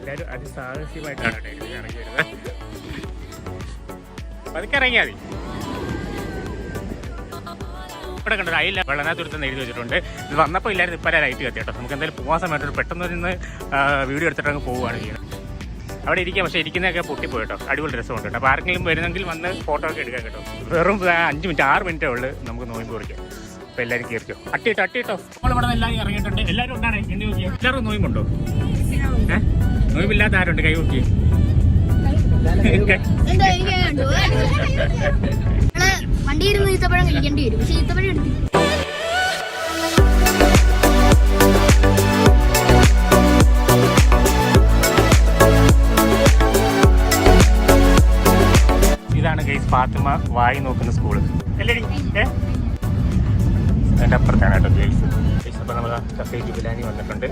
എല്ലാവരും അതിസാഹസ്യമായിട്ടാണ് ഇറങ്ങി വരുന്നത്. അതൊക്കെ ഇറങ്ങിയാൽ മതി. ഇവിടെ കണ്ടത് അയില്ല വെള്ളനാത്തുരത്തെന്ന് എഴുതി വെച്ചിട്ടുണ്ട്. ഇത് വന്നപ്പോൾ ഇല്ലായിരുന്നു, ഇപ്പം ലൈറ്റ് കത്തി കേട്ടോ. നമുക്ക് എന്തായാലും പോകാൻ സമയത്ത് പെട്ടെന്ന് നിന്ന് വീഡിയോ എടുത്തിട്ട് അങ്ങ് പോവുകയാണ് ചെയ്യുന്നത്. അവിടെ ഇരിക്കാം, പക്ഷേ ഇരിക്കുന്നതൊക്കെ പൊട്ടിപ്പോയി കേട്ടോ. അടിപൊളി രസമുണ്ട് കേട്ടോ. അപ്പോൾ ആർക്കെങ്കിലും വരുന്നെങ്കിൽ വന്ന് ഫോട്ടോ ഒക്കെ എടുക്കാൻ കേട്ടോ. വെറും 5 മിനിറ്റ് 6 മിനിറ്റേ ഉള്ളൂ നമുക്ക് നോയമ്പ് കുറിക്കാം. അപ്പോൾ എല്ലാവരും കയറിക്കോ. അട്ടിട്ടോ അപ്പോൾ ഇവിടെ എല്ലാവരും ഇറങ്ങിയിട്ടുണ്ട്. എല്ലാവരും ഉണ്ടാണ് എന്ത് നോക്കിയാൽ എല്ലാവരും നോയമ്പുണ്ടോ? നോയമ്പില്ലാത്ത ആരുണ്ട്? കൈ നോക്കി. വണ്ടി ഇരുന്ന് ഈത്തപ്പഴം കഴിക്കേണ്ടി വരും, പക്ഷെ ഈത്തപ്പഴം എടുത്തു. ഇതാണ് ഗൈസ് ഫാത്തിമ വായി നോക്കുന്ന സ്കൂള്. അതിൻ്റെ അപ്പുറത്താണ് കേട്ടോ ഗൈസ്. അപ്പോൾ നമ്മൾ കഫേ ജുബിലാനി വന്നിട്ടുണ്ട്.